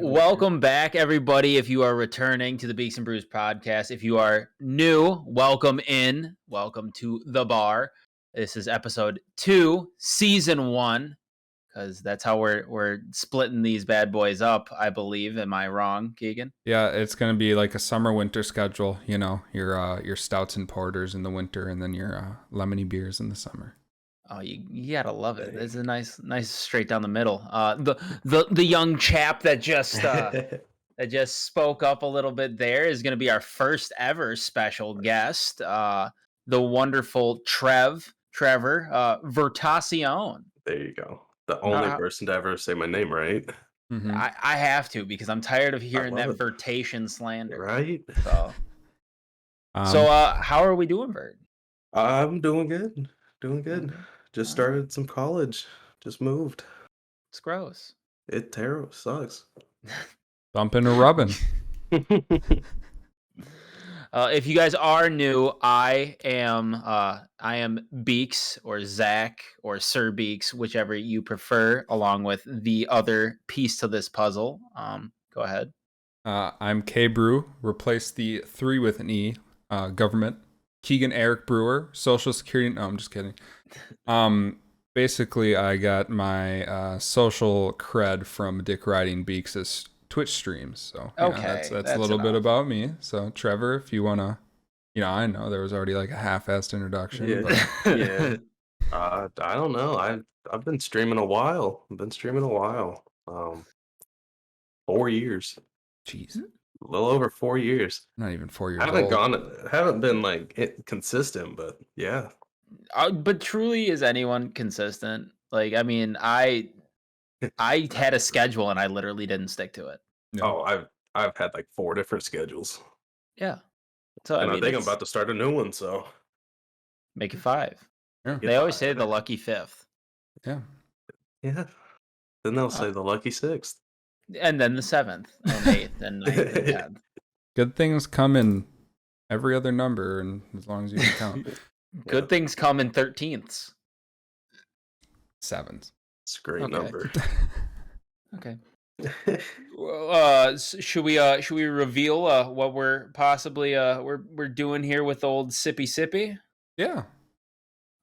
Welcome back, everybody. If you are returning to the Beeks and Brews podcast, if you are new, welcome in. Welcome to the bar. This is episode 2, season 1, because that's how we're splitting these bad boys up, I believe. Am I wrong, Keegan? Yeah, it's gonna be like a summer-winter schedule. You know, your stouts and porters in the winter, and then your lemony beers in the summer. Oh, you gotta love it. It's a nice straight down the middle. The young chap that just spoke up a little bit there is going to be our first ever special guest, the wonderful Trevor Vertacion. There you go. The only person to ever say my name right. Mm-hmm. I have to, because I'm tired of hearing that Vertacion slander. Right? So, how are we doing, Vert? I'm doing good. Doing good. Just started some college. Just moved. It's gross. It terrible sucks. Bumping or rubbing. If you guys are new, I am Beeks or Zach or SirBeeks, whichever you prefer, along with the other piece to this puzzle. Go ahead. I'm K Brew. Replace the 3 with an E. Government. Keegan Eric Brewer. Social Security. No, I'm just kidding. Basically, I got my social cred from dick riding Beeks' Twitch streams. So okay, that's a little bit about me. So Trevor, if you wanna, I know there was already like a half-assed introduction. Yeah. But... yeah. I don't know. I've been streaming a while. 4 years. Jeez. A little over 4 years. Not even 4 years. Haven't been like consistent, but yeah. But truly, is anyone consistent? Like, I mean, I had a schedule and I literally didn't stick to it. No. Oh, I've had like 4 different schedules. Yeah. So and I think I'm about to start a new one. So make it 5. Yeah. They always say the lucky 5th. Yeah. Yeah. Then they'll say the lucky 6th. And then the 7th and 8th and 9th and 10th. Good things come in every other number, and as long as you can count. Good things come in 13ths. 7s. It's a great number. Okay. Well, should we reveal what we're possibly we're doing here with old Sippy? Yeah.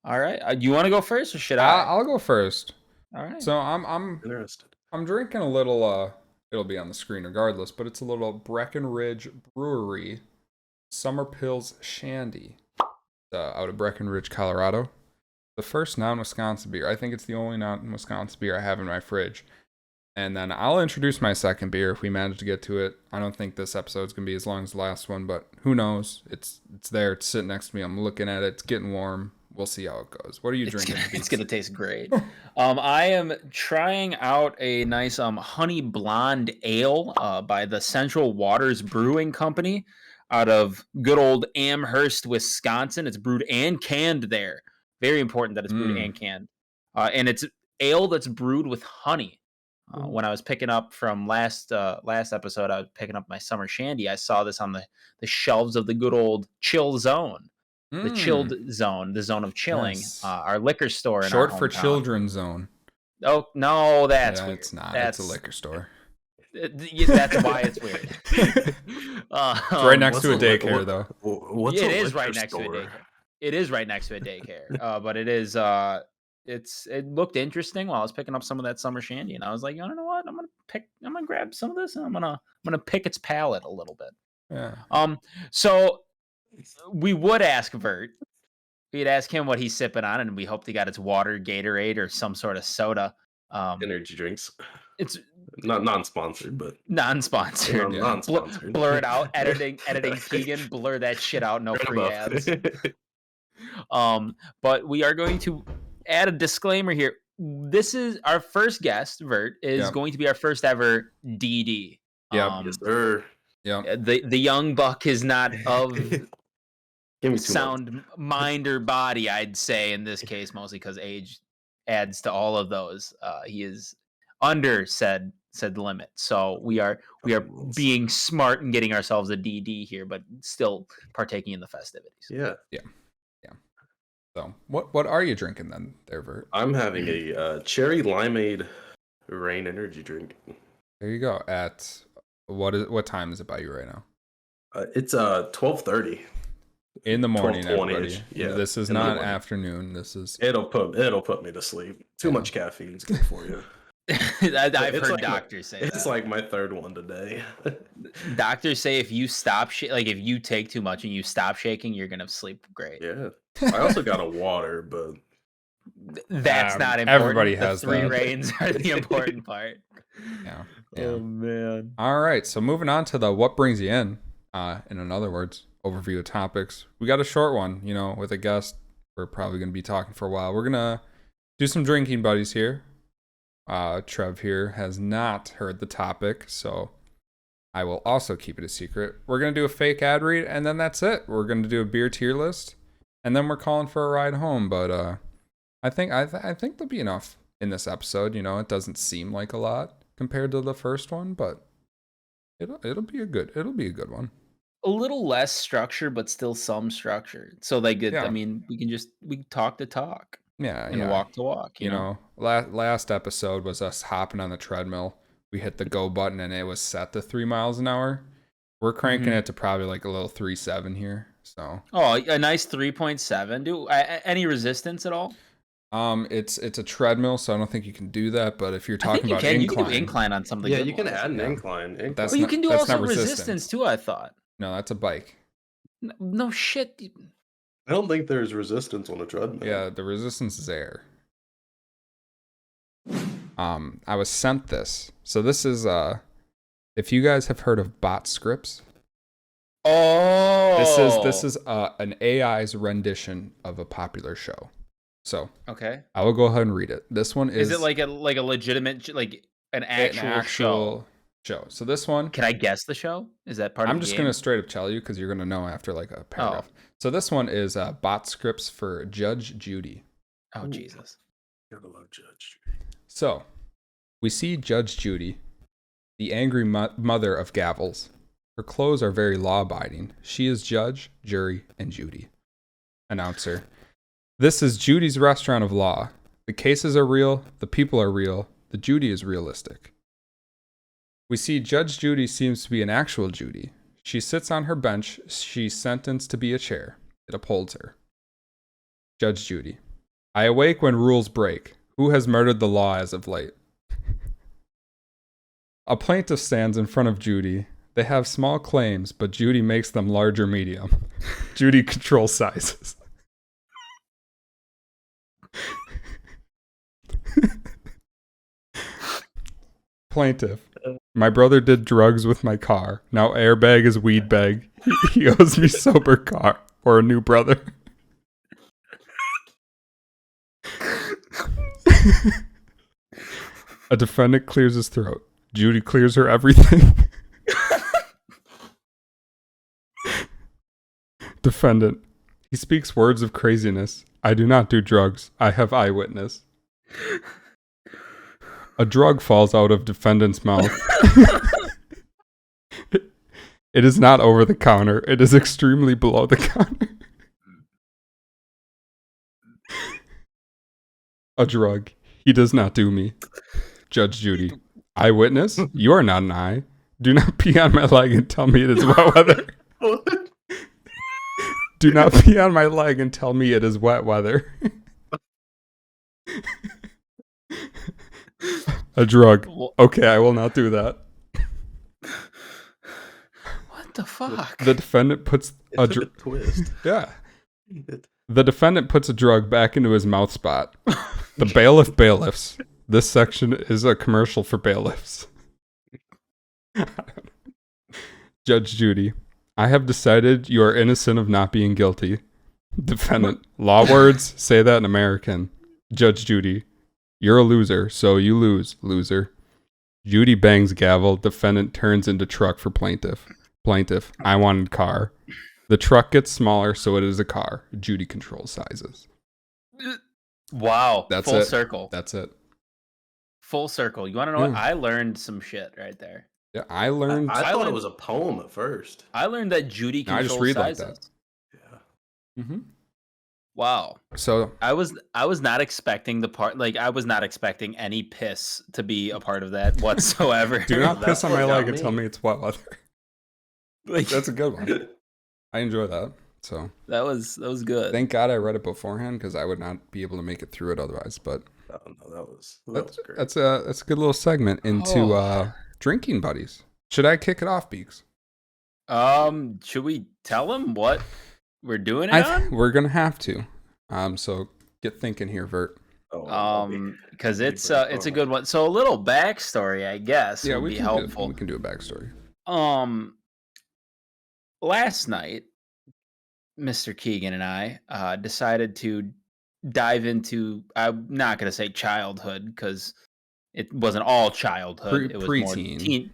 All right. You want to go first, or should I'll go first. All right. So I'm interested. I'm drinking a little. It'll be on the screen regardless, but it's a little Breckenridge Brewery Summer Pills Shandy, out of Breckenridge, Colorado. The first non-Wisconsin beer. I think it's the only non-Wisconsin beer I have in my fridge. And then I'll introduce my second beer if we manage to get to it. I don't think this episode's going to be as long as the last one, but who knows? It's there. It's sitting next to me. I'm looking at it. It's getting warm. We'll see how it goes. What are you drinking? It's going to taste great. I am trying out a nice honey blonde ale by the Central Waters Brewing Company out of good old Amherst, Wisconsin. It's brewed and canned there. Very important that it's brewed and canned. And it's ale that's brewed with honey. When I was picking up from last episode, I was picking up my summer shandy. I saw this on the shelves of the good old chill zone. The chilled zone, the zone of chilling, yes. Our liquor store. Short for children's zone. Oh, no, that's weird. It's not. It's a liquor store. That's why it's weird. It's right next to a daycare, though. It is right next to a daycare. It is right next to a daycare. But it is. It looked interesting while I was picking up some of that summer shandy, and I was like, you know what? I'm gonna grab some of this, and I'm gonna pick its palate a little bit. Yeah. So we would ask Vert. We'd ask him what he's sipping on, and we hoped he got its water, Gatorade, or some sort of soda. Energy drinks. It's not non-sponsored, but non-sponsored. Non-sponsored. Blur it out. Editing Keegan. Blur that shit out. No free ads. But we are going to add a disclaimer here. This is our first guest. Vert is going to be our first ever DD. Yeah, yes, sir. Yeah. The young buck is not of sound mind or body, I'd say in this case, mostly because age adds to all of those. He is under said limit. So we are being smart and getting ourselves a DD here, but still partaking in the festivities. Yeah. So what are you drinking then, there, Vert? I'm having a cherry limeade rain energy drink. There you go. At what time is it by you right now? It's 12:30. In the morning, 12:20 everybody. -ish. Yeah, This is in the not morning. afternoon. This is It'll put me to sleep. Too much caffeine's good for you. I've It's heard like doctors say it's that. like my third one today. Doctors say if you stop like if you take too much and you stop shaking, you're gonna sleep great. Yeah. I also got a water, but That's not everybody important. The has three that. reigns are the important part. Yeah. Oh man. All right. So moving on to the what brings you in. In other words, overview of topics. We got a short one, with a guest. We're probably going to be talking for a while. We're going to do some drinking buddies here. Trev here has not heard the topic, so I will also keep it a secret. We're going to do a fake ad read, and then that's it. We're going to do a beer tier list, and then we're calling for a ride home. But I think there'll be enough in this episode. It doesn't seem like a lot compared to the first one, but it'll be a good one. A little less structure, but still some structure. So they get. Yeah. I mean, we talk to talk. Yeah, and walk to walk. You know? Last episode was us hopping on the treadmill. We hit the go button and it was set to 3 miles an hour. We're cranking it to probably like a little 3.7 here. So a nice 3.7. Do any resistance at all? It's a treadmill, so I don't think you can do that. But if you're talking about incline, incline, you can do incline on something. Yeah, you can add an incline. That's you can do also resistance too. I thought. No, that's a bike. No shit. I don't think there's resistance on a treadmill. Yeah, the resistance is air. I was sent this. So this is if you guys have heard of bot scripts. Oh. This is an AI's rendition of a popular show. So okay, I will go ahead and read it. This one is it like a legitimate an actual show. So this one, can I guess the show? Is that part of the game? I'm just going to straight up tell you because you're going to know after like a paragraph. So this one is bot scripts for Judge Judy. Oh, Jesus. Gotta love Judge Judy. So we see Judge Judy, the angry mother of gavels. Her clothes are very law-abiding. She is judge, jury, and Judy. Announcer. This is Judy's restaurant of law. The cases are real. The people are real. The Judy is realistic. We see Judge Judy seems to be an actual Judy. She sits on her bench. She's sentenced to be a chair. It upholds her. Judge Judy. I awake when rules break. Who has murdered the law as of late? A plaintiff stands in front of Judy. They have small claims, but Judy makes them large or medium. Judy controls sizes. Plaintiff. My brother did drugs with my car. Now airbag is weed bag. He owes me sober car or a new brother. A defendant clears his throat. Judy clears her everything. Defendant. He speaks words of craziness. I do not do drugs. I have eyewitness. A drug falls out of defendant's mouth. It is not over the counter. It is extremely below the counter. A drug. He does not do me. Judge Judy. Eyewitness? You are not an eye. Do not pee on my leg and tell me it is wet weather. Do not pee on my leg and tell me it is wet weather. A drug. Okay, I will not do that. What the fuck? The defendant puts a twist. Yeah. The defendant puts a drug back into his mouth spot. The bailiff bailiffs. This section is a commercial for bailiffs. Judge Judy. I have decided you are innocent of not being guilty. Defendant. Law words, say that in American. Judge Judy. You're a loser, so you lose, loser. Judy bangs gavel. Defendant turns into truck for plaintiff. Plaintiff. I wanted car. The truck gets smaller, so it is a car. Judy controls sizes. Wow. That's Full it. circle. That's it. Full circle. You want to know what? I learned some shit right there. Yeah, I learned. I thought it was a poem at first. I learned that Judy controls I just read sizes. like that. Yeah. Mm-hmm. Wow. So I was not expecting the part, like I was not expecting any piss to be a part of that whatsoever. do not That's piss on what my got leg and tell me. me it's wet weather. Like That's a good one. I enjoy that. So that was good. thank God I read it beforehand because I would not be able to make it through it otherwise. But Oh no, that was great. that's a good little segment into Oh. drinking buddies. Should I kick it off, Beeks? Should we tell them what we're doing it on? We're gonna have to. So get thinking here, Vert. Because it's a good one. So a little backstory, I guess, Yeah, would we be can helpful. we can do a backstory. Last night, Mr. Keegan and I decided to dive into. I'm not gonna say childhood because it wasn't all childhood. It was more Preteen.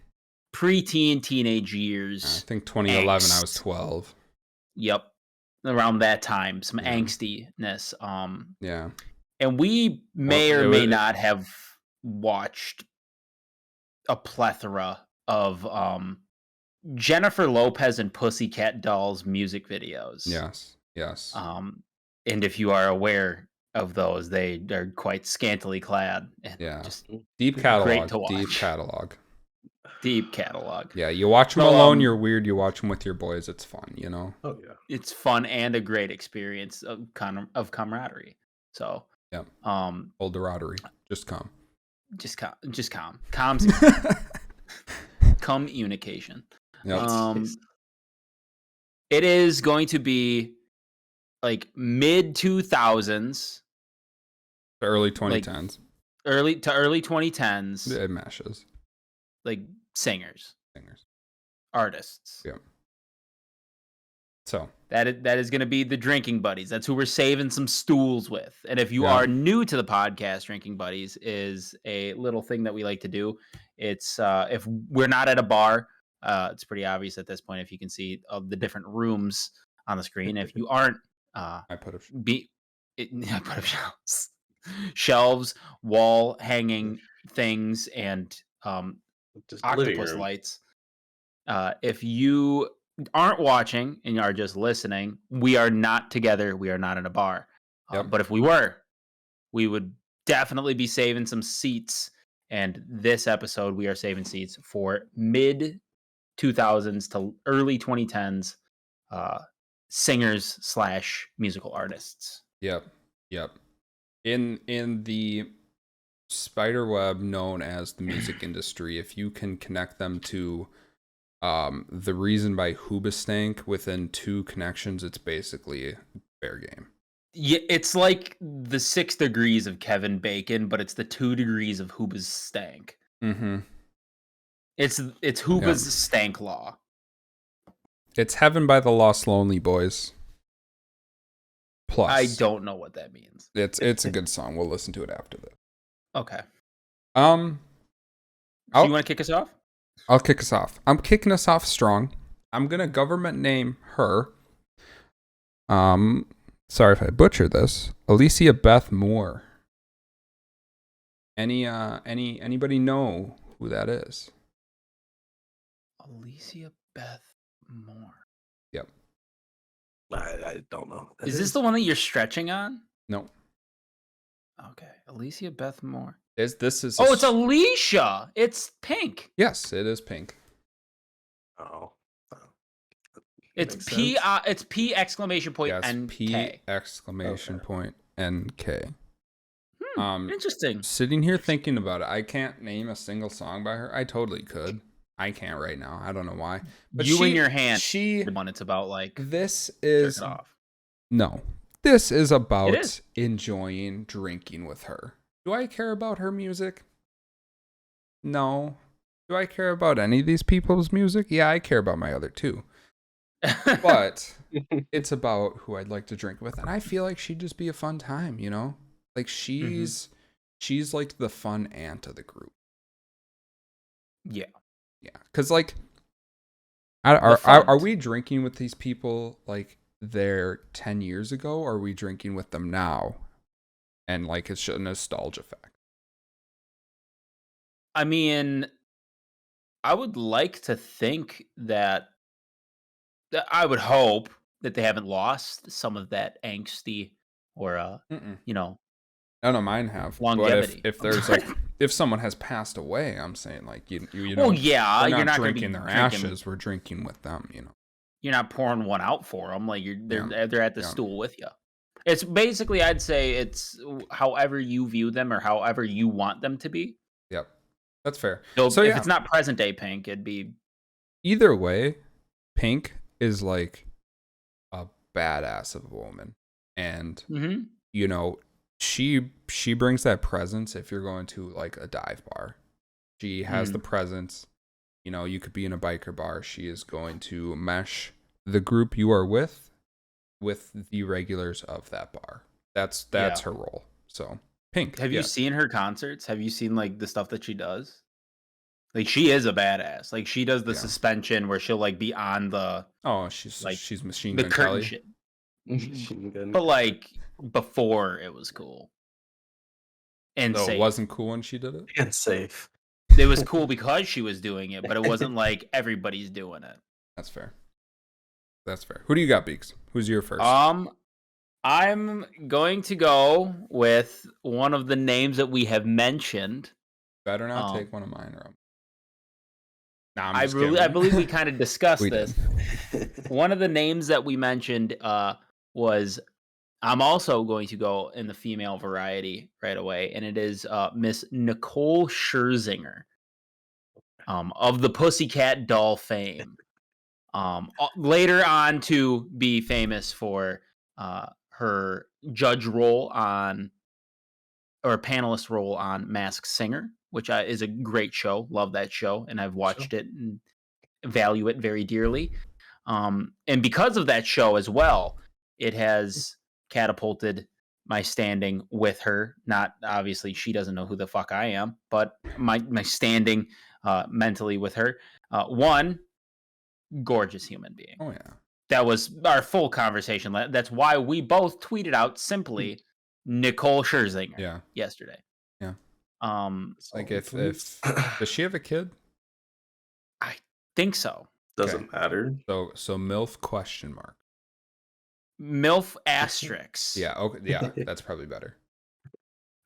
preteen, teenage I years. think 2011. I was Angst. 12. Yep, around that time, some Yeah. angstiness. Yeah. And we may Well, or it may was- not have watched a plethora of Jennifer Lopez and Pussycat Dolls music videos. Yes. Yes. And if you are aware of those, they are quite scantily clad. And Yeah. just Deep great catalog. to watch. Deep catalog. Deep catalog. Yeah, you watch them So, alone, you're weird. You watch them with your boys, it's fun, you know? Oh yeah. It's fun and a great experience of camaraderie. So, Yep. um, Old camaraderie. Just come. just communication. Yep. It is going to be like mid 2000s, Early 2010s. early 2010s, It mashes. like singers, Singers. artists. Yeah. So That is going to be the Drinking Buddies. That's who we're saving some stools with. And if you Yeah. are new to the podcast, Drinking Buddies is a little thing that we like to do. It's if we're not at a bar, it's pretty obvious at this point if you can see the different rooms on the screen. If you aren't, I put up. I put up shelves, wall hanging things, and Just living octopus room. lights. If you aren't watching and are just listening, we are not together. We are not in a bar. Yep. But if we were, we would definitely be saving some seats. And this episode, we are saving seats for mid 2000s to early 2010s singers / musical artists. Yep. In the spider web known as the music industry, if you can connect them to the reason by Hoobastank within 2 connections, it's basically fair game. Yeah, it's like the 6 degrees of Kevin Bacon, but it's the 2 degrees of Hooba's stank. Mm-hmm. It's Hooba's stank law. It's Heaven by the Lost Lonely Boys. Plus, I don't know what that means. It's a good song. We'll listen to it after this. Okay. So you want to kick us off? I'll kick us off. I'm kicking us off strong. I'm gonna government name her. Sorry if I butcher this. Alicia Beth Moore. Anybody know who that is? Alicia Beth Moore. Yep. I don't know. Is this the one that you're stretching on? No. Okay. Alicia Beth Moore. This is. Oh, it's Alicia. It's Pink. Yes, it is Pink. Oh. It's Makes P. sense. It's P exclamation point Yes, N P K. exclamation point NK. Interesting. Sitting here thinking about it, I can't name a single song by her. I totally could. I can't right now. I don't know why. But You in your hand. She. The one it's about like This jerk is it off. no. This is about It is. enjoying drinking with her. Do I care about her music? No. Do I care about any of these people's music? Yeah, I care about my other two. But it's about who I'd like to drink with, and I feel like she'd just be a fun time, you know? Like she's like the fun aunt of the group. Yeah. Yeah, because like, The are font. we drinking with these people like they're 10 years ago, or are we drinking with them now? And like it's a nostalgia fact. I mean, I would like to think that I would hope that they haven't lost some of that angsty or Mm-mm. you know, None of mine have. But longevity. if there's like if someone has passed away, I'm saying like you Well, know yeah, we're you're not not gonna be drinking their drinking. ashes. We're drinking with them. You know. You're not pouring one out for them. Like Yeah. they're at the Yeah. stool with you. It's basically, I'd say it's however you view them or however you want them to be. Yep. That's fair. So So if yeah, it's not present day Pink, it'd be either way, Pink is like a badass of a woman, and Mhm. you know she brings that presence. If you're going to like a dive bar, she has the presence. You know, you could be in a biker bar. She is going to mesh the group you are with the regulars of that bar. That's Yeah. her role. So Pink. Have you yes. seen her concerts? Have you seen like the stuff that she does? Like she is a badass. Like she does the Yeah. suspension where she'll like be on the Oh, she's like Machine the Gun curtain Kelly. shit. Machine gun. But like before it was cool. And No, it safe. wasn't cool when she did it. And safe. It was cool because she was doing it, but it wasn't like everybody's doing it. That's fair. That's fair. Who do you got, Beeks? Who's your first? I'm going to go with one of the names that we have mentioned. Better not take one of mine, Rob. Nah, I'm I just kidding. believe we kind of discussed We this. did. One of the names that we mentioned was, I'm also going to go in the female variety right away, and it is Miss Nicole Scherzinger, of the Pussycat Doll fame. Later on to be famous for her judge role on, or panelist role on Masked Singer, which is a great show. Love that show, and I've watched it and value it very dearly. And because of that show as well, it has catapulted my standing with her. Not obviously, she doesn't know who the fuck I am, but my standing mentally with her. One, gorgeous human being. Oh yeah. That was our full conversation. That's why we both tweeted out simply Nicole Scherzinger yesterday. Yeah. Like if does she have a kid? I think so. Doesn't matter. So MILF question mark. MILF asterisk. Yeah, okay, yeah, that's probably better.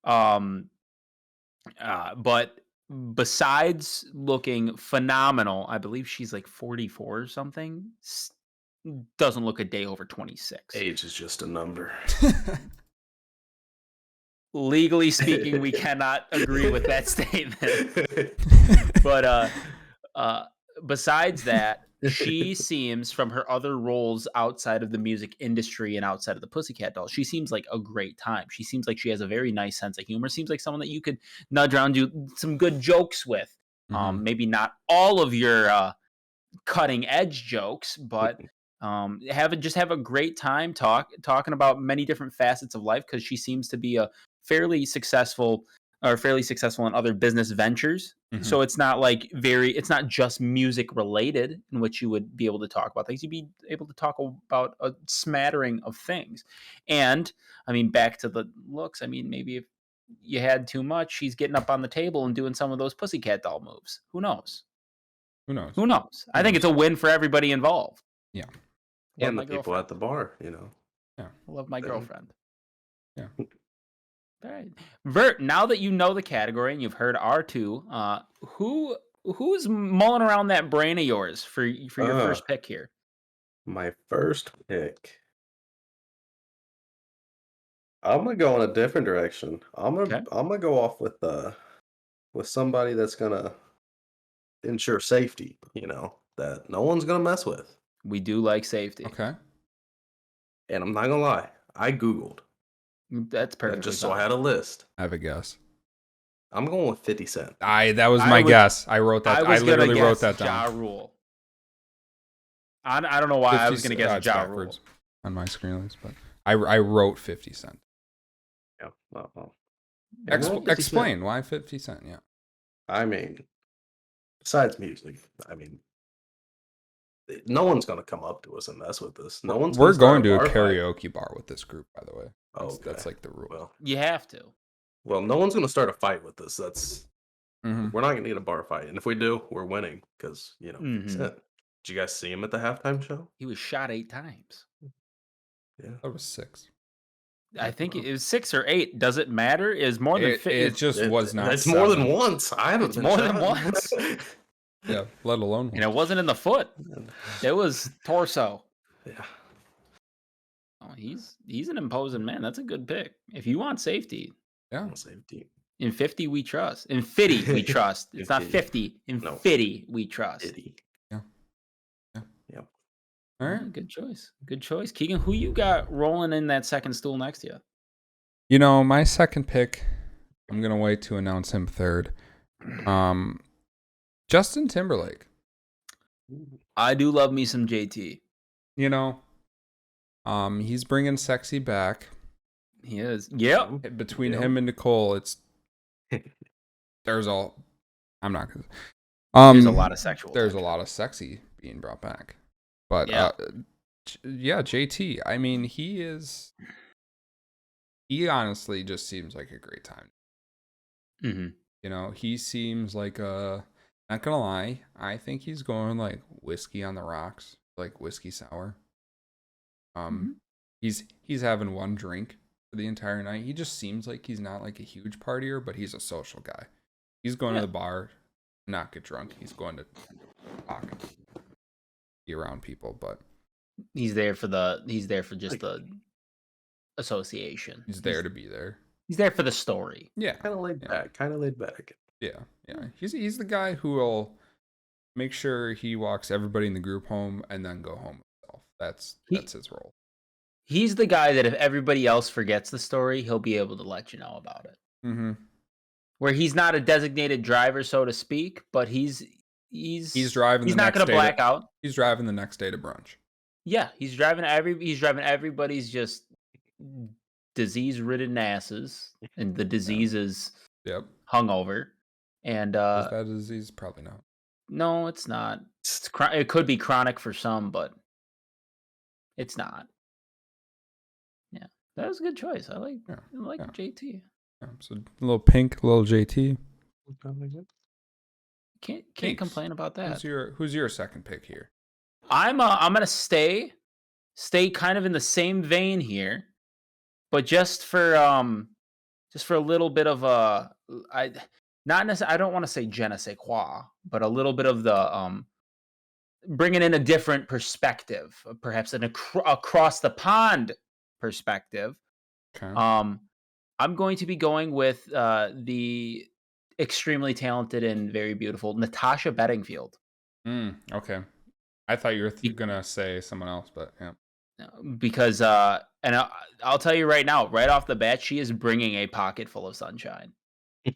But besides looking phenomenal, I believe she's like 44 or something. Doesn't look a day over 26. Age is just a number. Legally speaking, we cannot agree with that statement. But besides that, she seems, from her other roles outside of the music industry and outside of the Pussycat Dolls, she seems like a great time. She seems like she has a very nice sense of humor. Seems like someone that you could nudge around, do some good jokes with. Maybe not all of your cutting edge jokes, but have a great time talking about many different facets of life, because she seems to be a fairly successful in other business ventures. So it's not like it's not just music related in which you would be able to talk about things. You'd be able to talk about a smattering of things. And I mean, back to the looks, I mean, maybe if you had too much, she's getting up on the table and doing some of those Pussycat Doll moves. Who knows? I think it's a win for everybody involved. Yeah. And the people at the bar, you know. Yeah. I love my girlfriend. Yeah. All right. Vert, now that you know the category and you've heard our two, who's mulling around that brain of yours for your first pick here? My first pick. I'm gonna go in a different direction. I'm gonna go off with somebody that's gonna ensure safety, you know, that no one's gonna mess with. We do like safety. Okay. And I'm not gonna lie, I Googled. That's perfect. Just so I had a list. I have a guess. I'm going with 50 Cent. That was my guess. I wrote that. I literally wrote that down. Ja Rule. I don't know why I was gonna guess Ja Rule on my screen at least, but I wrote 50 Cent. Yeah. Well. Explain why 50 Cent. Yeah. I mean, besides music, I mean, no one's gonna come up to us and mess with us. No one's. We're going to a karaoke bar with this group, by the way. That's like the rule. Well, you have to. Well, no one's gonna start a fight with us. That's we're not gonna need a bar fight, and if we do, we're winning because you know. Did you guys see him at the halftime show? He was shot 8 times. Yeah, that was 6. I think it was 6 or 8. Does it matter? Is more than it just was not. It's more than 7. once. I haven't It's been more than shot. once. Yeah, let alone And it once. wasn't in the foot. It was torso. Yeah. Oh, he's an imposing man. That's a good pick. If you want safety, Yeah. Safety. in 50 we trust. In 50 we trust. It's not 50. In 50 we trust. 50. Yeah. Yep. All right. Good choice. Good choice. Keegan, who you got rolling in that second stool next to you? You know, my second pick, I'm gonna wait to announce him third. Justin Timberlake. I do love me some JT. You know, he's bringing sexy back. He is. Yep. Between him and Nicole, it's there's all. I'm not gonna. There's a lot of sexual. There's tension. a lot of sexy being brought back, but Yeah. yeah, JT. I mean, he honestly just seems like a great time. Mm-hmm. You know, he seems like not gonna lie, I think he's going like whiskey on the rocks, like whiskey sour. He's having one drink for the entire night. He just seems like he's not like a huge partier, but he's a social guy. He's going to the bar, not get drunk. He's going to talk, be around people, but He's there for just the association. he's there to be there. He's there for the story. Yeah, Kind of laid back. Yeah. He's the guy who will make sure he walks everybody in the group home and then go home himself. That's his role. He's the guy that if everybody else forgets the story, he'll be able to let you know about it. Mm-hmm. Where he's not a designated driver, so to speak, but he's driving. He's not going to black out. He's driving the next day to brunch. Yeah, he's driving everybody's just disease-ridden asses, and the disease is hungover. And is that a disease? Probably not. No, it's not. It could be chronic for some, but it's not. Yeah, that was a good choice. I like JT. Yeah, so a little pink, a little JT. Can't complain about that. Who's your second pick here? I'm gonna stay kind of in the same vein here, but just for a little bit of I don't want to say je ne sais quoi, but a little bit of the bringing in a different perspective, perhaps an across the pond perspective. Okay. I'm going to be going with the extremely talented and very beautiful Natasha Bedingfield. Okay. I thought you were gonna say someone else, but yeah. Because and I'll tell you right now, right off the bat, she is bringing a pocket full of sunshine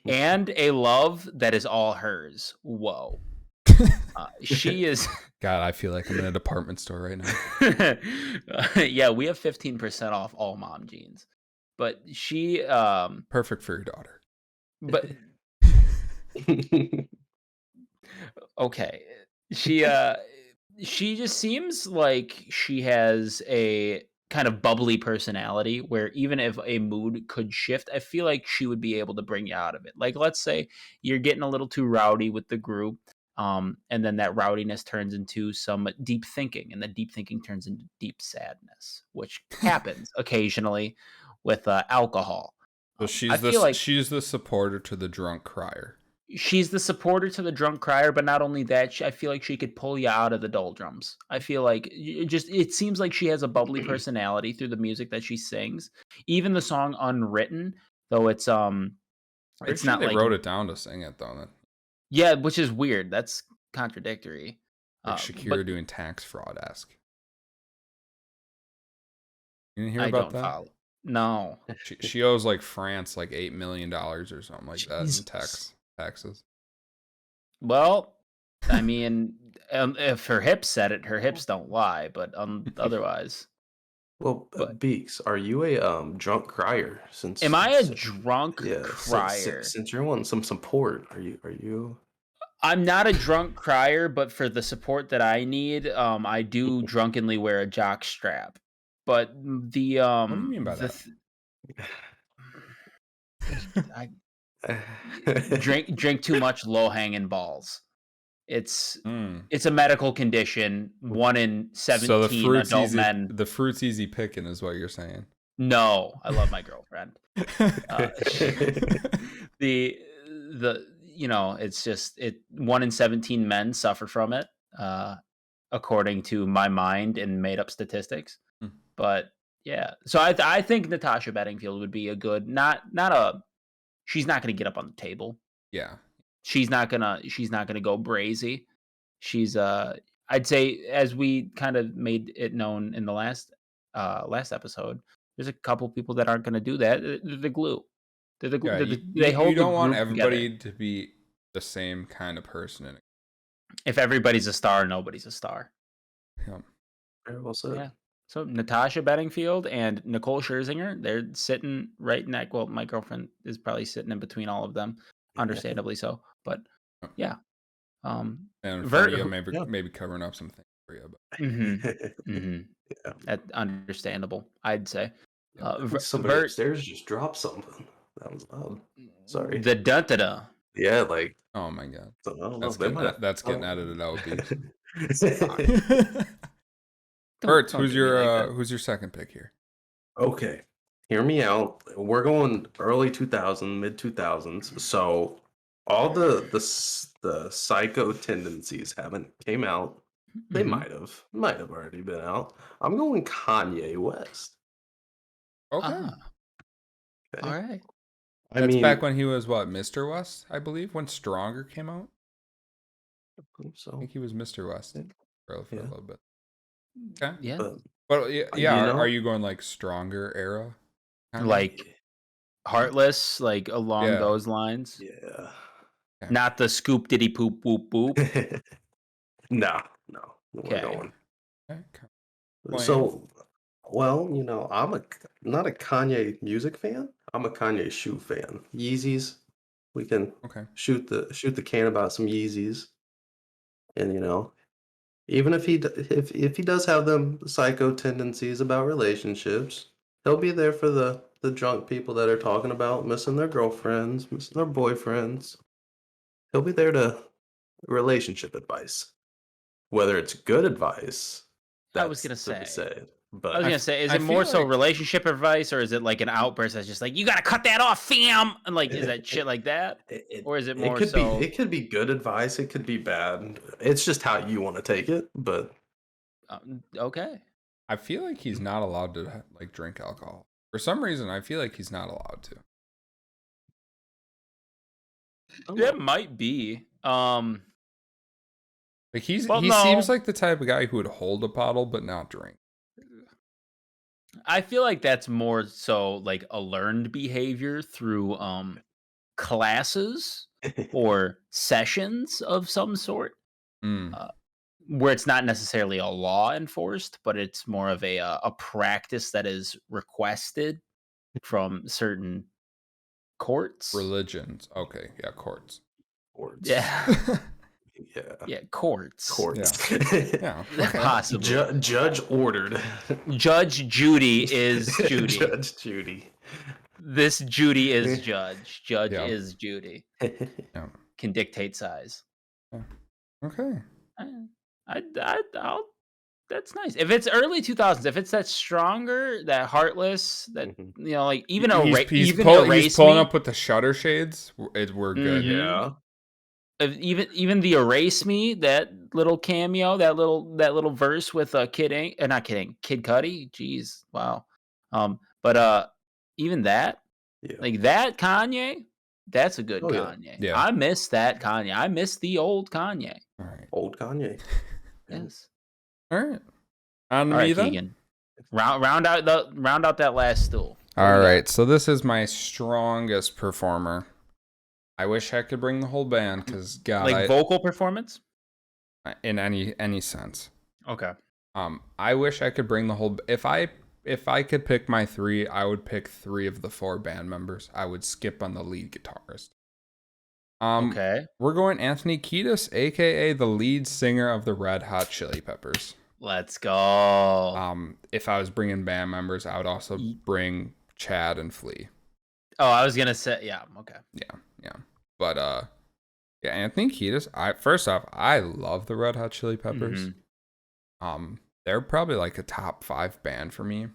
and a love that is all hers. Whoa. She is. God, I feel like I'm in a department store right now. Yeah, we have 15% off all mom jeans, but she perfect for your daughter. But okay, she just seems like she has a kind of bubbly personality where even if a mood could shift, I feel like she would be able to bring you out of it. Like, let's say you're getting a little too rowdy with the group, and then that rowdiness turns into some deep thinking, and the deep thinking turns into deep sadness, which happens occasionally with alcohol. So she's the supporter to the drunk crier. She's the supporter to the drunk crier, but not only that, I feel like she could pull you out of the doldrums. I feel like it seems like she has a bubbly personality through the music that she sings. Even the song Unwritten, though it's not they like wrote it down to sing it though. Yeah, which is weird. That's contradictory. Like Shakira doing tax fraud-esque. You didn't hear about that? Follow. No. She owes like France like $8 million or something like that in taxes. Well, I mean, if her hips said it, her hips don't lie, but otherwise. Well, Beeks, are you a drunk crier? Am I a drunk crier? Since you're wanting some support, are you? I'm not a drunk crier, but for the support that I need, I do drunkenly wear a jock strap. But the what do you mean by that? drink too much low hanging balls. It's a medical condition. 1 in 17 adult men. The fruit's easy picking is what you're saying. No, I love my girlfriend. The it's just 1 in 17 men suffer from it, according to my mind and made up statistics. Hmm. But yeah, so I think Natasha Bedingfield would be a good not a she's not going to get up on the table. Yeah. She's not gonna go brazy. She's I'd say, as we kind of made it known in the last episode, there's a couple people that aren't gonna do that. They're the glue. Yeah. They You hold the don't want group together. everybody to be the same kind of person. If everybody's a star, nobody's a star. Yeah. Very well said. Yeah. So Natasha Bedingfield and Nicole Scherzinger, they're sitting right next. Well, my girlfriend is probably sitting in between all of them, understandably so. But yeah, And in Vert, front of you, maybe covering up some things for you. But. Yeah. That's understandable, I'd say. I think somebody upstairs just dropped something. That was loud. Sorry. The da-da-da. Yeah, like. Oh my god. I don't That's know. that's getting edited out. Don't Bert, who's get me like that. who's your second pick here? Okay, hear me out. We're going early 2000s, mid 2000s. So all the psycho tendencies haven't came out. They Mhm. might have already been out. I'm going Kanye West. Okay. Ah, Okay? all right. That's back when he was what, Mr. West, I believe, when Stronger came out. I think I so. think he was Mr. West for a little bit. Okay. Yeah. But yeah, you are you going like Stronger era? kinda? Like Heartless, like along Yeah. those lines. Yeah. Not the scoop diddy poop whoop whoop. No. Okay. We're going. Okay. So, well, I'm not a Kanye music fan. I'm a Kanye shoe fan. Yeezys. We can shoot the can about some Yeezys, and even if if he does have them psycho tendencies about relationships, he'll be there for the drunk people that are talking about missing their girlfriends, missing their boyfriends. He'll be there to relationship advice, whether it's good advice. I was That's gonna to be say. said. But I was gonna say, is I it more feel so like- relationship advice, or is it like an outburst that's just like, you gotta cut that off, fam? And like, is that shit like that? Or is it more so? It could be good advice. It could be bad. It's just how you want to take it. But Okay. I feel like he's not allowed to like drink alcohol. For some reason, I feel like he's not allowed to. That might be. Like he Well, seems no. like the type of guy who would hold a bottle but not drink. I feel like that's more so like a learned behavior through classes or sessions of some sort, where it's not necessarily a law enforced, but it's more of a practice that is requested from certain courts. Religions. Okay, yeah, courts. Yeah. Yeah. Yeah, courts. Yeah. Possibly. Judge ordered. Judge Judy is Judy. Judge Judy. This Judy is Judge. Judge Yeah. is Judy. Yeah. Can dictate size. Yeah. Okay. I'll. That's nice. If it's early 2000s, if it's that Stronger, that Heartless, that like even he's Erase pulling Me, up with the shutter shades. We're good. Yeah. Even the Erase Me, that little cameo, that little verse with not kidding, Kid Cudi. Jeez, wow. But even that, like that Kanye, that's a good Kanye. Yeah. I miss that Kanye. I miss the old Kanye. All right. Old Kanye. Yes. All right. On All me right, then. Keegan. Round out that last stool. All right. So this is my strongest performer. I wish I could bring the whole band because God, vocal performance in any sense. Okay. I wish I could bring the whole. If I could pick my three, I would pick 3 of the 4 band members. I would skip on the lead guitarist. Okay. We're going Anthony Kiedis, aka the lead singer of the Red Hot Chili Peppers. Let's go. If I was bringing band members, I would also bring Chad and Flea. Oh, I was gonna say, yeah, okay. Yeah. But yeah, Anthony Kiedis. First off, I love the Red Hot Chili Peppers. They're probably like a top 5 band for me.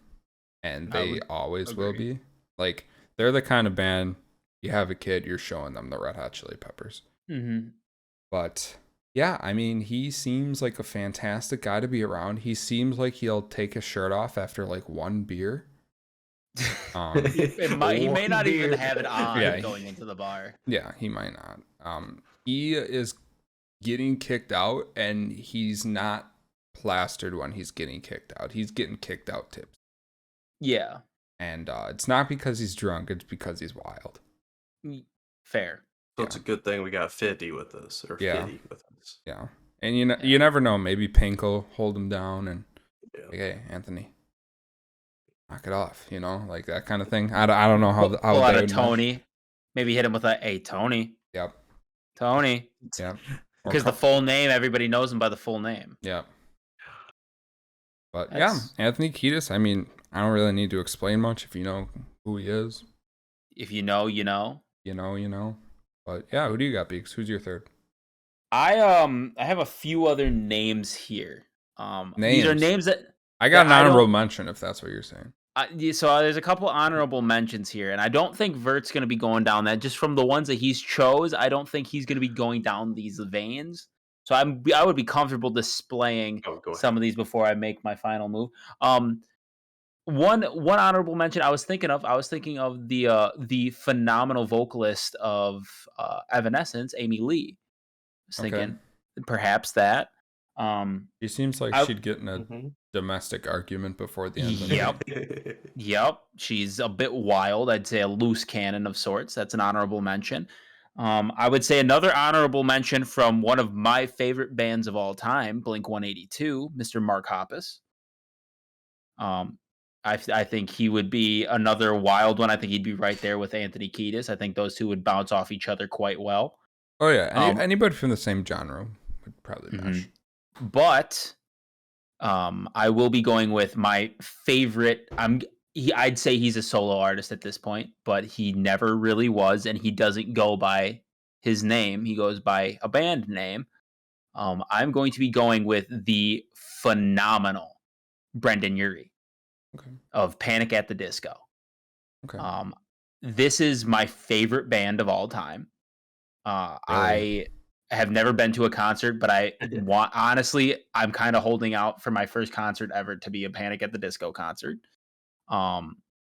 and they always will be. Like, they're the kind of band, you have a kid, you're showing them the Red Hot Chili Peppers. Mm-hmm. But yeah, I mean, he seems like a fantastic guy to be around. He seems like he'll take his shirt off after like one beer. He may not even have it on going into the bar. Yeah, he might not. He is getting kicked out, and he's not plastered when he's getting kicked out. He's getting kicked out tips. Yeah. And it's not because he's drunk, it's because he's wild. Fair. So it's a good thing we got 50 with us, or 50 with us. Yeah. And you never know, maybe Pink will hold him down and like, hey, Anthony, knock it off, like that kind of thing. I don't know how pull out a Tony. Maybe hit him with a, hey, Tony. Yep. Tony. Yep. Because the full name, everybody knows him by the full name. Yep. But Anthony Kiedis, I mean, I don't really need to explain much if you know who he is. If you know, you know. You know. But yeah, who do you got, Beeks? Who's your third? I have a few other names here. These are names that I got an honorable mention, if that's what you're saying. So there's a couple honorable mentions here, and I don't think Vert's going to be going down that. Just from the ones that he's chose, I don't think he's going to be going down these veins. So I would be comfortable displaying some of these before I make my final move. One honorable mention I was thinking of the phenomenal vocalist of Evanescence, Amy Lee. I was thinking perhaps that. She seems like she'd get in a domestic argument before the end of the Yep. She's a bit wild. I'd say a loose cannon of sorts. That's an honorable mention. I would say another honorable mention from one of my favorite bands of all time, Blink-182, Mr. Mark Hoppus. I think he would be another wild one. I think he'd be right there with Anthony Kiedis. I think those two would bounce off each other quite well. Oh yeah, anybody from the same genre would probably mesh. But I will be going with my favorite. I'd say he's a solo artist at this point, but he never really was, and he doesn't go by his name. He goes by a band name. I'm going to be going with the phenomenal Brendan Urie of Panic at the Disco. Okay. This is my favorite band of all time. I have never been to a concert, but honestly, I'm kind of holding out for my first concert ever to be a Panic at the Disco concert.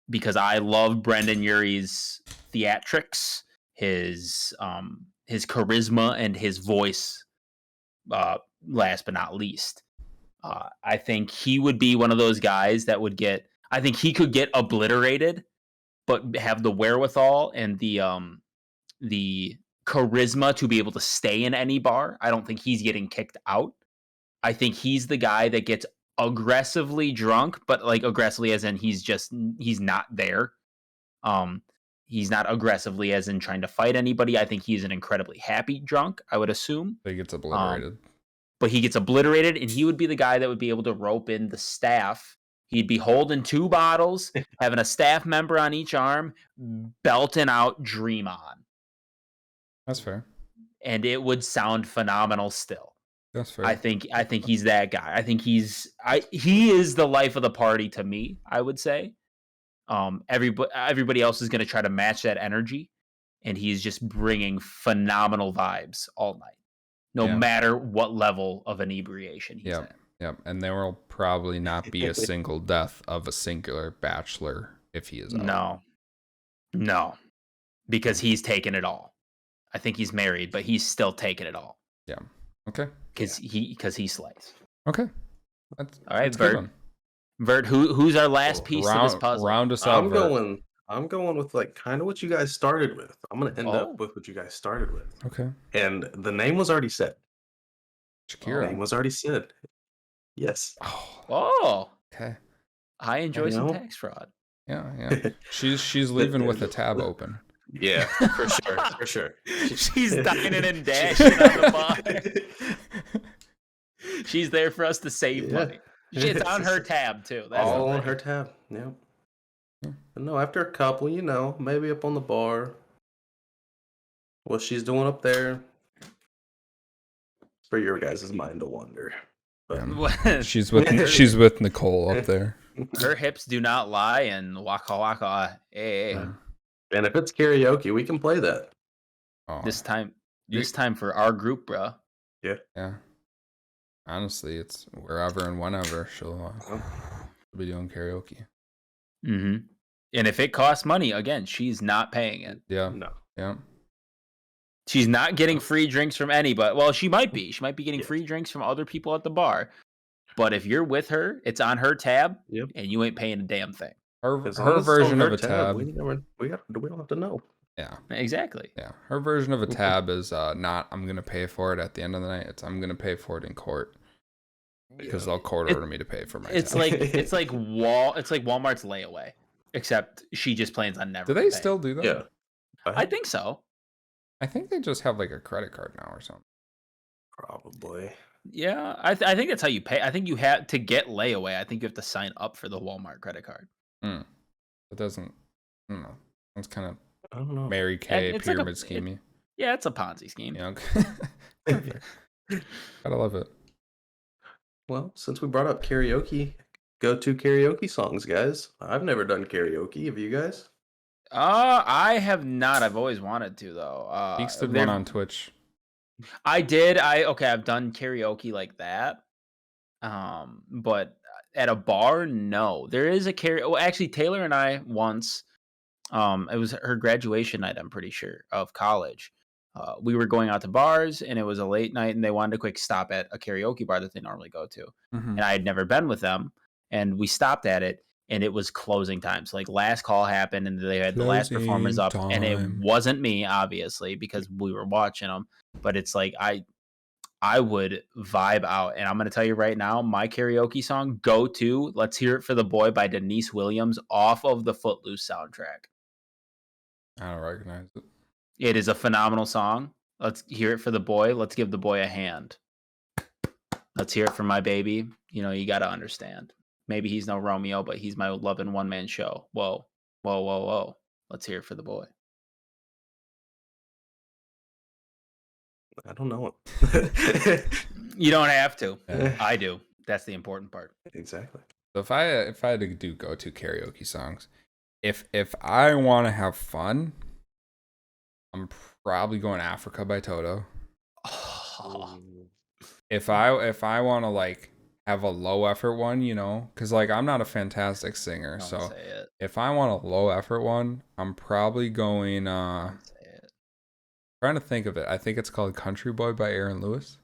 Because I love Brendan Urie's theatrics, his charisma, and his voice. Last but not least, I think he would be one of those guys that would get. I think he could get obliterated, but have the wherewithal and the charisma to be able to stay in any bar. I don't think he's getting kicked out. I think he's the guy that gets aggressively drunk, but like aggressively as in he's not there. He's not aggressively as in trying to fight anybody. I think he's an incredibly happy drunk, I would assume. He gets obliterated. But he gets obliterated, and he would be the guy that would be able to rope in the staff. He'd be holding 2 bottles, having a staff member on each arm, belting out Dream On. That's fair. And it would sound phenomenal still. That's fair. I think he's that guy. I think he is the life of the party to me, I would say. Everybody else is going to try to match that energy, and he's just bringing phenomenal vibes all night, no matter what level of inebriation he's at. Yep, and there will probably not be a single death of a singular bachelor if he is out. No, because he's taken it all. I think he's married, but he's still taking it all. Yeah. Okay. Because he slays. Okay. All right, Vert. Vert, who's our last piece of this puzzle? Round us out. I'm going with like kind of what you guys started with. I'm gonna end up with what you guys started with. Okay. And the name was already said. Shakira. The name was already said. Yes. Oh. Okay. I enjoy some tax fraud. Yeah. She's leaving with a tab open. Yeah, for sure. She's dining and dashing on the bar. She's there for us to save money. It's on her tab too. That's all on her tab. Yeah. But no, after a couple, maybe up on the bar. What she's doing up there, for your guys' mind to wonder. But she's with Nicole up there. Her hips do not lie, and waka waka. Hey, And if it's karaoke, we can play that. Oh, this time for our group, bro. yeah. Honestly, it's wherever and whenever she'll be doing karaoke. Mm-hmm. And if it costs money, again, she's not paying it. Yeah. No. Yeah. She's not getting free drinks from anybody. Well, she might be. She might be getting free drinks from other people at the bar. But if you're with her, it's on her tab, and you ain't paying a damn thing. Her version of a tab. We don't have to know. Yeah. Exactly. Yeah. Her version of a tab is not I'm gonna pay for it at the end of the night. It's I'm gonna pay for it in court. Because they'll court order me to pay for my tab. It's like Walmart's layaway. Except she just plans on never. Do they still do that? Yeah. I think so. I think they just have like a credit card now or something. Probably. Yeah, I think that's how you pay. I think you have to get layaway. I think you have to sign up for the Walmart credit card. It doesn't. I don't know. It's kind of I don't know. Mary Kay It's pyramid schemey. Yeah, it's a Ponzi scheme. Yeah. Gotta love it. Well, since we brought up karaoke, go-to karaoke songs, guys. I've never done karaoke. Have you guys? I have not. I've always wanted to though. Beeks did one on Twitch. I did. I've done karaoke like that. But at a bar, no. There is a karaoke. Well, actually, Taylor and I once. It was her graduation night. I'm pretty sure of college. We were going out to bars, and it was a late night, and they wanted a quick stop at a karaoke bar that they normally go to. And I had never been with them, and we stopped at it, and it was closing time. So like last call happened, and they had the last performers up, and it wasn't me, obviously, because we were watching them. But it's like I would vibe out, and I'm gonna tell you right now, my karaoke song go to "Let's Hear It for the Boy" by Denise Williams off of the Footloose soundtrack. I don't recognize it. It is a phenomenal song. Let's hear it for the boy. Let's give the boy a hand. Let's hear it for my baby. You know, you got to understand. Maybe he's no Romeo, but he's my loving one-man show. Whoa, whoa, whoa, whoa. Let's hear it for the boy. I don't know it. You don't have to. Yeah. I do. That's the important part. Exactly. So if I had to do go-to karaoke songs, if I want to have fun, I'm probably going Africa by Toto. Oh. If I want to like have a low effort one, you know, because like I'm not a fantastic singer, Don't so say it. if I want a low effort one, I'm probably going Don't say it. trying to think of it. I think it's called Country Boy by Aaron Lewis.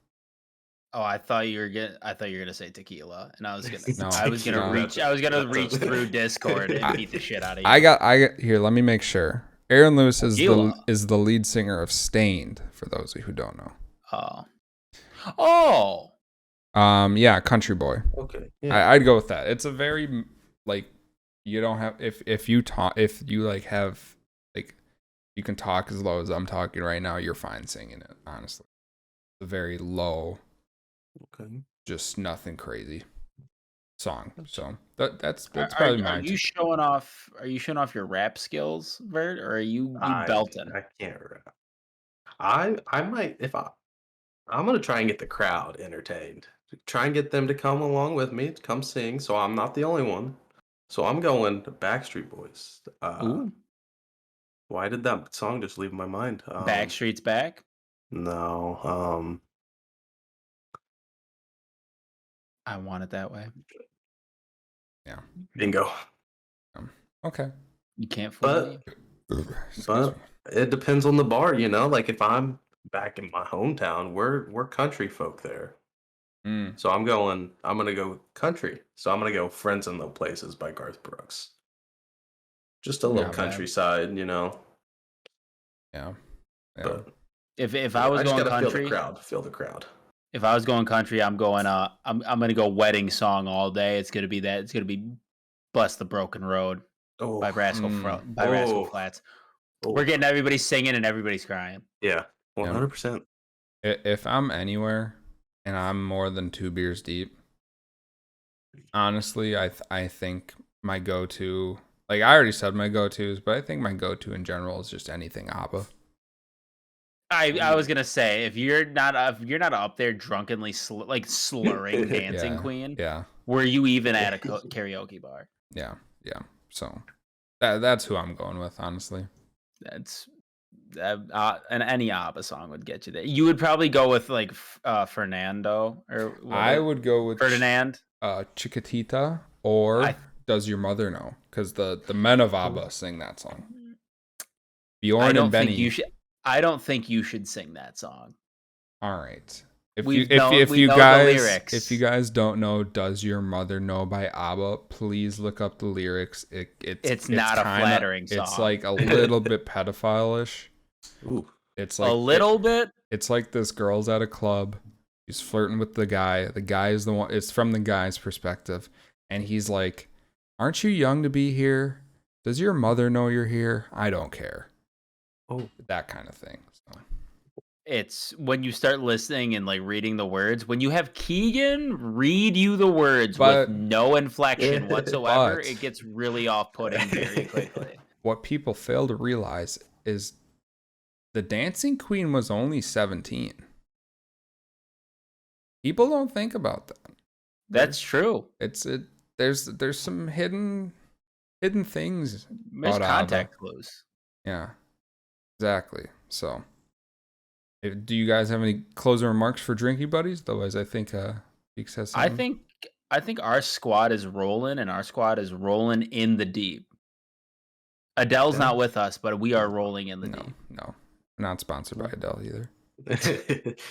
Oh, I thought you were gonna say Tequila, and I was gonna No, I was gonna no. reach through Discord and beat the shit out of you. I got here. Let me make sure. Aaron Lewis is Tequila. the lead singer of Stained. For those who don't know. Oh. Yeah, Country Boy. Okay. Yeah. I'd go with that. It's a very like you don't have if you like have like you can talk as low as I'm talking right now. You're fine singing it. Honestly, it's a very low. Okay. Just nothing crazy song. So that's Are probably mine. Are you showing off your rap skills, Vert, or are you belting? I can't rap. I might I'm gonna try and get the crowd entertained. Try and get them to come along with me, to come sing, so I'm not the only one. So I'm going to Backstreet Boys. Ooh. Why did that song just leave my mind? Backstreet's Back. No. I want it that way. Yeah. Bingo. Okay. You can't fool me. But it depends on the bar, you know. Like if I'm back in my hometown, we're country folk there. So I'm gonna go country. So I'm gonna go Friends in Low Places by Garth Brooks. Just a little countryside, you know. Yeah. But if I was going country, feel the crowd. If I was going country, I'm going I'm gonna go wedding song all day. It's gonna be Bust the Broken Road by Rascal Flatts. We're getting everybody singing and everybody's crying. Yeah, 100%. If I'm anywhere and I'm more than 2 beers deep, honestly, I think my go-to, like I already said my go-tos, but I think my go-to in general is just anything ABBA. I was gonna say if you're not up there drunkenly slurring Dancing Queen, Were you even at a karaoke bar? Yeah. So that's who I'm going with, honestly. That's and any ABBA song would get you there. You would probably go with like Fernando or I would go with Ferdinand, Chiquitita, or Does Your Mother Know? Because the men of ABBA sing that song. Bjorn and Benny. I don't think you should sing that song. All right. If you guys don't know Does Your Mother Know by ABBA, please look up the lyrics. It's not a flattering song. It's like a little bit pedophile-ish. Ooh. It's like a little bit. It's like this girl's at a club. She's flirting with the guy. The guy is the one. It's from the guy's perspective, and he's like, "Aren't you young to be here? Does your mother know you're here? I don't care." Oh, that kind of thing. So. It's when you start listening and like reading the words. When you have Keegan read you the words with no inflection whatsoever, it gets really off-putting very quickly. What people fail to realize is the Dancing Queen was only 17. People don't think about that. That's true. There's some hidden things. There's contact clues. Yeah, exactly. So, do you guys have any closing remarks for Drinkin Buddies? Otherwise, I think Beeks has something. I think our squad is rolling, and our squad is rolling in the deep. Adele's not with us, but we are rolling in the deep. No, not sponsored by Adele either.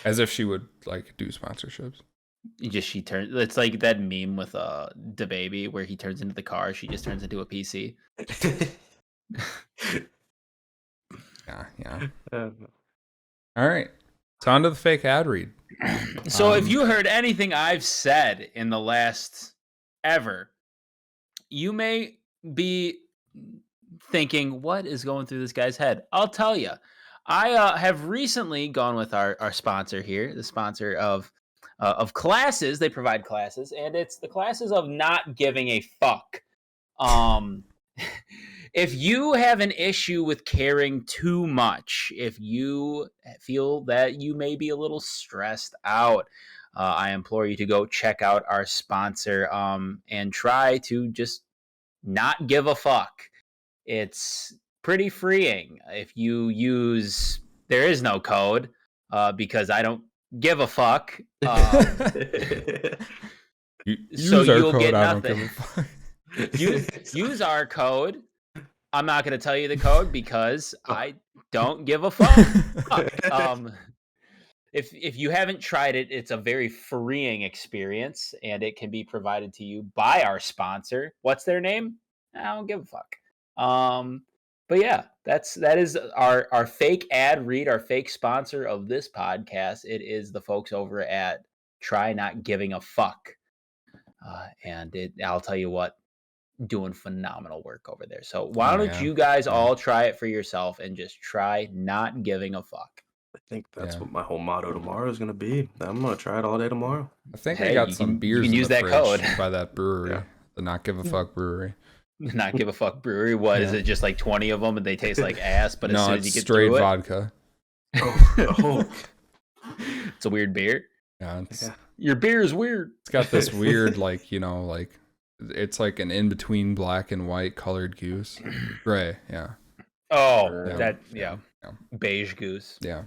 As if she would like do sponsorships. She turns. It's like that meme with the baby where he turns into the car. She just turns into a PC. Yeah. All right. So on to the fake ad read. So if you heard anything I've said in the last ever, you may be thinking, what is going through this guy's head? I'll tell you. I have recently gone with our sponsor here, the sponsor of classes. They provide classes, and it's the classes of not giving a fuck. If you have an issue with caring too much, if you feel that you may be a little stressed out, I implore you to go check out our sponsor and try to just not give a fuck. It's pretty freeing if you use. There is no code because I don't give a fuck. So you'll get nothing. Use our code. I'm not going to tell you the code because I don't give a fuck. If you haven't tried it, it's a very freeing experience, and it can be provided to you by our sponsor. What's their name? I don't give a fuck. But yeah, that is our fake ad read, our fake sponsor of this podcast. It is the folks over at Try Not Giving a Fuck, and I'll tell you what, doing phenomenal work over there. So why don't you guys all try it for yourself and just try not giving a fuck? I think that's what my whole motto tomorrow is going to be. I'm going to try it all day tomorrow. I think I got some beers in the fridge code by that brewery, the Not Give a Fuck brewery. Not Give a Fuck brewery. What is it? Just like 20 of them, and they taste like ass. But as soon as you get straight through vodka. It's a weird beer. Yeah, your beer is weird. It's got this weird, it's like an in between black and white colored goose, gray. Yeah. Oh, beige goose. Yeah.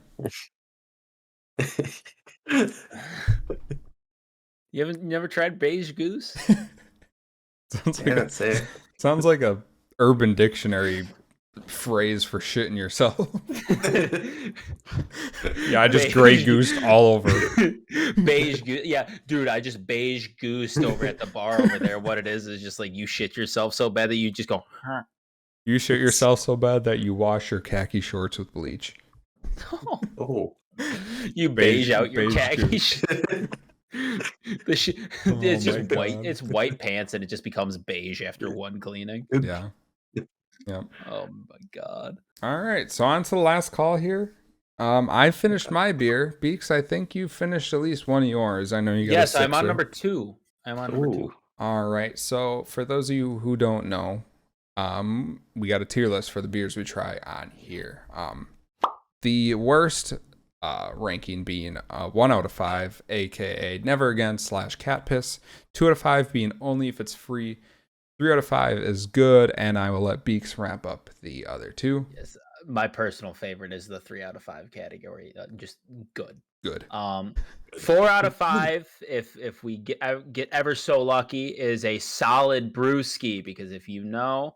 You never tried beige goose? Sounds like a Urban Dictionary phrase for shitting yourself. Yeah, I just gray goosed all over. Beige goose. Yeah, dude, I just beige goosed over at the bar over there. What it is just like you shit yourself so bad that you just go, huh. You shit yourself so bad that you wash your khaki shorts with bleach. Oh. You beige out your khaki shorts. It's just white. It's white pants, and it just becomes beige after one cleaning. Yeah. Oh my god. All right, so on to the last call here. I finished my beer. Beeks, I think you finished at least one of yours. I know you got. Yes, I'm on number 2. All right. So for those of you who don't know, we got a tier list for the beers we try on here. The worst ranking being 1 out of 5, aka never again / cat piss. 2 out of 5 being only if it's free. 3 out of 5 is good, and I will let Beeks wrap up the other 2. Yes, my personal favorite is the 3 out of 5 category. Just good. Good. 4 out of 5, if we get ever so lucky, is a solid brewski, because if you know,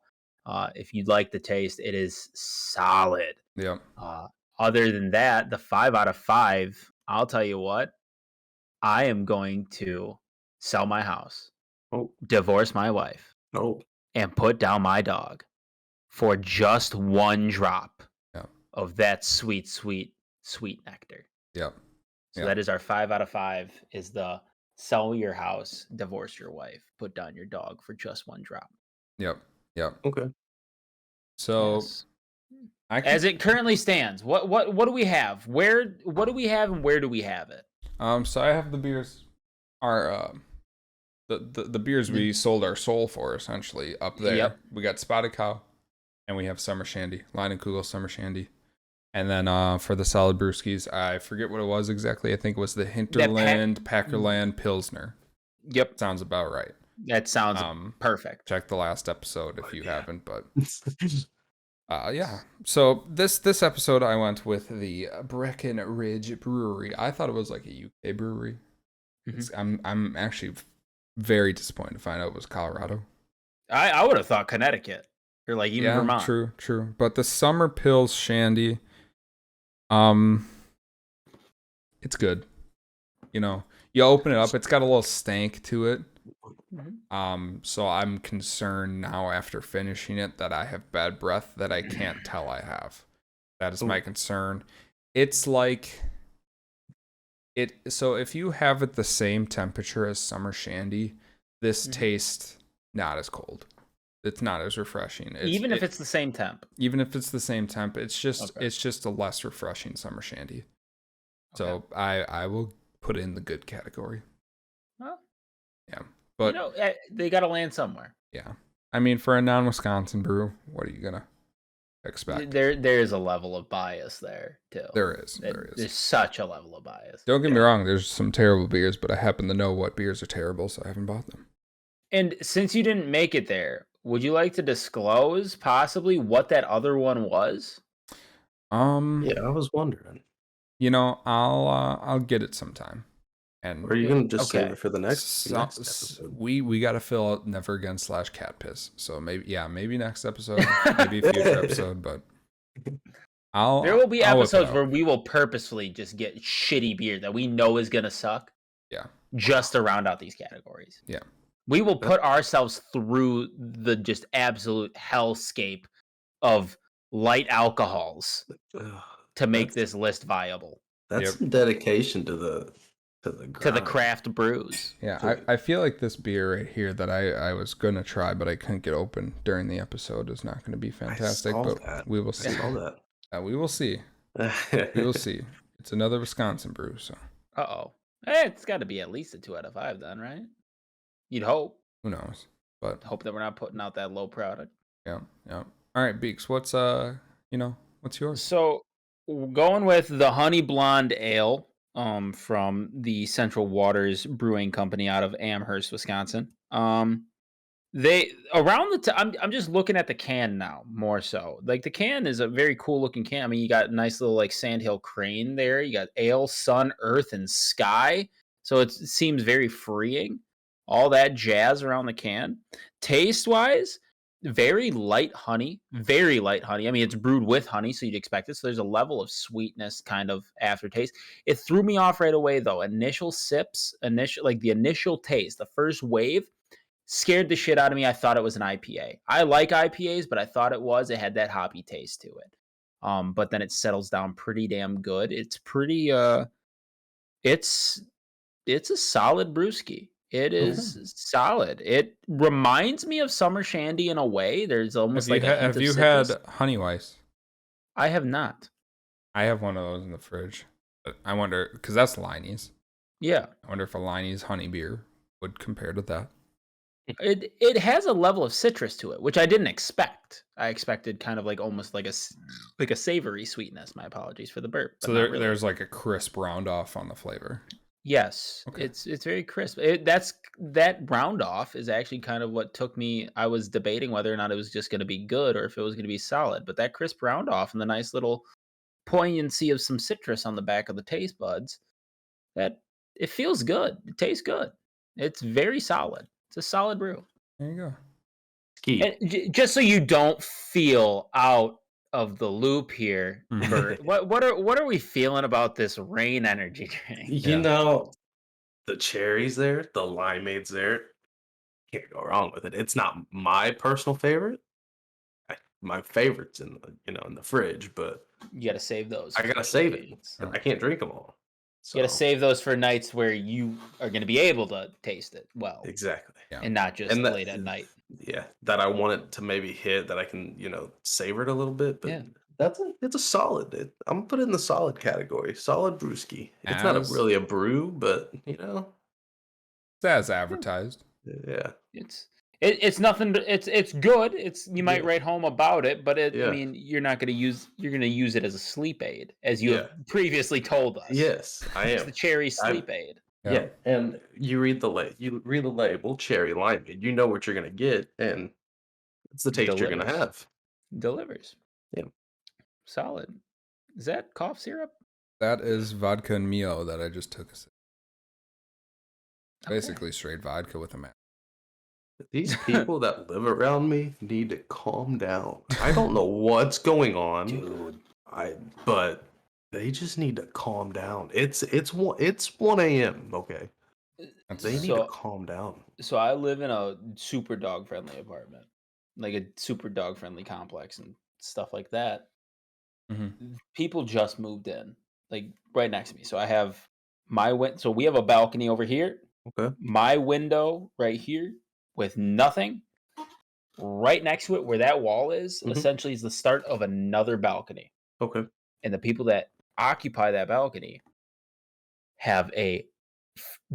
if you'd like the taste, it is solid. Yep. Other than that, the 5 out of 5, I'll tell you what, I am going to sell my house, divorce my wife, and put down my dog for just one drop of that sweet, sweet, sweet nectar. Yep. So that is our 5 out of 5, is the sell your house, divorce your wife, put down your dog for just one drop. Yep. Okay. So yes. As it currently stands, what do we have? What do we have, and where do we have it? So I have the beers, our the beers we sold our soul for, essentially, up there. Yep. We got Spotted Cow, and we have Summer Shandy, Line and Kugel Summer Shandy. And then for the solid brewskis, I forget what it was exactly. I think it was the Hinterland Packerland Pilsner. Yep. Sounds about right. That sounds perfect. Check the last episode if you haven't, but yeah. So this episode I went with the Breckenridge Brewery. I thought it was like a UK brewery. Mm-hmm. I'm actually very disappointed to find out it was Colorado. I would have thought Connecticut or like even Vermont. True. But the Summer Pils Shandy, it's good. You know, you open it up, it's got a little stank to it. Mm-hmm. So I'm concerned now after finishing it that I have bad breath that I can't tell I have. That is my concern. It's like so if you have it the same temperature as Summer Shandy, this tastes not as cold. It's not as refreshing. Even if it's the same temp. Even if it's the same temp, it's just a less refreshing Summer Shandy. So I will put it in the good category. Well, yeah, but they got to land somewhere. Yeah, I mean, for a non-Wisconsin brew, what are you gonna expect? There is a level of bias there too. There is. There's such a level of bias. Don't get me wrong. There's some terrible beers, but I happen to know what beers are terrible, so I haven't bought them. And since you didn't make it there, would you like to disclose possibly what that other one was? Yeah, I was wondering. You know, I'll get it sometime. And or are you gonna just save it for the next episode? We got to fill out Never Again / Cat Piss. So maybe next episode, maybe a future episode, but there will be episodes where we will purposefully just get shitty beer that we know is gonna suck. Yeah. Just to round out these categories. Yeah. We will put ourselves through the just absolute hellscape of light alcohols to make this list viable. That's some dedication to the craft brews. Yeah, I feel like this beer right here that I was gonna try, but I couldn't get open during the episode is not gonna be fantastic. But we will see. We will see. We will see. It's another Wisconsin brew, so. It's got to be at least a 2 out of 5 then, right? You'd hope. Who knows? But hope that we're not putting out that low product. Yeah. All right, Beeks. What's what's yours? So we're going with the Honey Blonde Ale from the Central Waters Brewing Company out of Amherst, Wisconsin. They around the I'm just looking at the can now more so. Like the can is a very cool looking can. I mean, you got a nice little like sandhill crane there. You got ale, sun, earth, and sky. So it seems very freeing. All that jazz around the can. Taste wise, very light honey. Very light honey. I mean, it's brewed with honey, so you'd expect it. So there's a level of sweetness kind of aftertaste. It threw me off right away though. Initial sips, the initial taste, the first wave scared the shit out of me. I thought it was an IPA. I like IPAs, but I thought it had that hoppy taste to it. But then it settles down pretty damn good. It's pretty it's a solid brewski. It is solid. It reminds me of Summer Shandy in a way. There's almost have you had Honey Weiss? I have not. I have one of those in the fridge. But I wonder, because that's Liney's. Yeah. I wonder if a Liney's honey beer would compare to that. It has a level of citrus to it, which I didn't expect. I expected kind of like almost like like a savory sweetness. My apologies for the burp, but So not really. there's like a crisp round off on the flavor. Yes, Okay. it's very crisp. That round off is actually kind of what took me. I was debating whether or not it was just going to be good or if it was going to be solid. But that crisp round off and the nice little poignancy of some citrus on the back of the taste buds, that it feels good. It tastes good. It's very solid. It's a solid brew. There you go. Ski. And just so you don't feel out of the loop here, Bert, what are we feeling about this rain energy drink? You know, the cherries there, the limeades there, can't go wrong with it. It's not my personal favorite. My favorite's in the fridge, but You got to save those. I for gotta special save it. occasions. I can't drink them all. You got to So save those for nights where you are going to be able to taste it well, exactly. and not just And late at night. Yeah, that I want it to maybe hit that I can, savor it a little bit. But Yeah. it's a solid. I'm gonna put it in the solid category. Solid brewski. It's not really a brew, but It's as advertised. yeah. It's nothing. It's good. You might Yeah. write home about it, but I Yeah. mean, you're gonna use it as a sleep aid, as you Yeah. have previously told us. Yes, I It's am. the cherry sleep aid. Yeah, and you read the label, cherry limeade. You know what you're gonna get, and it's the taste you're gonna Delivers. have. Delivers. Yeah. Solid. Is that cough syrup? That is vodka and Mio that I just took a sip. Okay. Basically straight vodka with a mash. These people that live around me need to calm down. I don't know what's going on, Dude. but they just need to calm down. It's 1 a.m. Okay, they need to calm down. So I live in a super dog friendly apartment, like a super dog friendly complex and stuff like that. People just moved in, like right next to me. So I have so we have a balcony over here. Okay. My window right here with nothing. Right next to it, where that wall is, essentially is the start of another balcony. Okay. And the people that occupy that balcony have a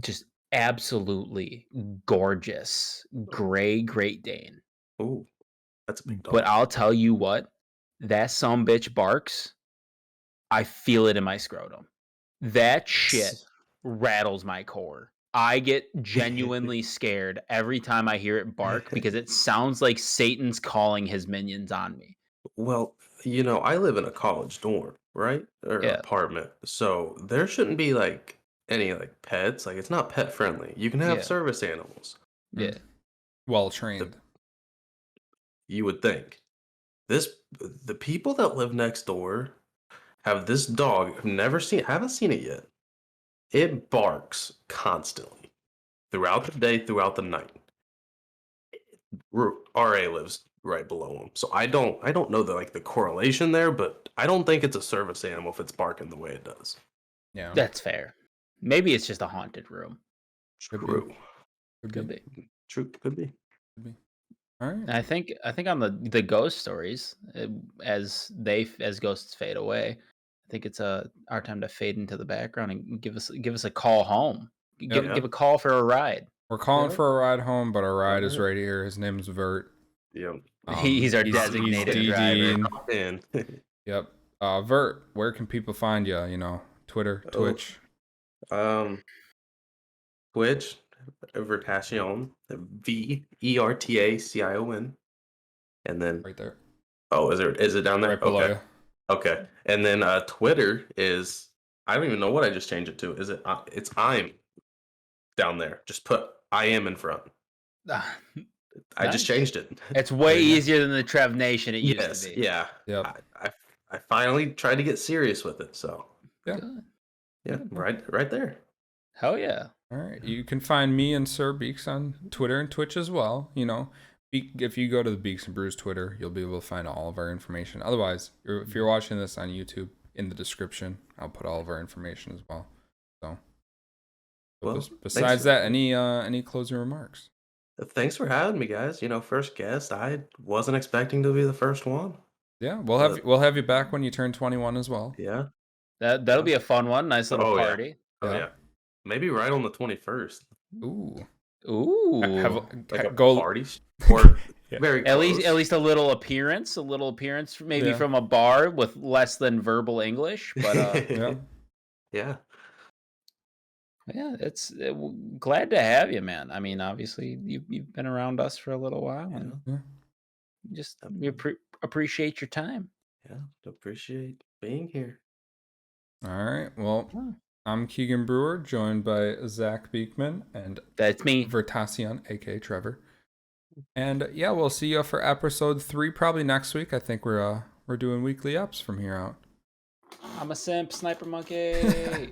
just absolutely gorgeous gray Great Dane. Ooh, that's a big dog. But I'll tell you what, that sumbitch barks. I feel it in my scrotum. That shit rattles my core. I get genuinely scared every time I hear it bark because it sounds like Satan's calling his minions on me. Well, I live in a college dorm, right? Or apartment. So there shouldn't be like any like pets. Like it's not pet friendly. You can have service animals. Yeah. Well trained. You would think. The people that live next door have this dog. Haven't seen it yet. It barks constantly throughout the day, throughout the night. RA lives right below him, so I don't know the correlation there, but I don't think it's a service animal if it's barking the way it does. Yeah, that's fair. Maybe it's just a haunted room. True. Could be. True. Could be. All right. I think on the ghost stories, as ghosts fade away, I think it's our time to fade into the background and give us a call home. Give a call for a ride. We're calling for a ride home, but our ride is right here. His name's Vert. Yeah. He's our designated driver. Yep. Vert, where can people find you? Twitter, Twitch. Twitch, Vertacion, Vertacion, and then right there. Oh, is it down there? Right below you. Okay. And then Twitter is, I don't even know what I just changed it to. Is it? It's I'm down there. Just put I am in front. I just changed it. It's way easier than the Trev Nation it used to be. Yeah. Yep. I finally tried to get serious with it. So yeah. Good. Yeah. Right there. Hell yeah. All right. You can find me and SirBeeks on Twitter and Twitch as well. If you go to the Beeks and Brews Twitter, you'll be able to find all of our information. Otherwise, if you're watching this on YouTube, in the description, I'll put all of our information as well. So, besides that, any closing remarks? Thanks for having me, guys. First guest. I wasn't expecting to be the first one. Yeah, we'll have you back when you turn 21 as well. Yeah, that'll be a fun one. Nice little party. Yeah. Maybe right on the 21st. Ooh. Ooh. Like a go party or Yeah. very At close. least a little appearance, maybe from a bar with less than verbal English, but Yeah. Yeah. yeah, it's glad to have you, man. I mean, obviously you've been around us for a little while, and Yeah. just we appreciate your time. Yeah, appreciate being here. All right. Well, Oh, I'm Keegan Brewer, joined by Zach Beekman and that's me. Vertacion, aka Trevor. And yeah, we'll see you for episode 3 probably next week. I think we're doing weekly ups from here out. I'm a simp, sniper monkey.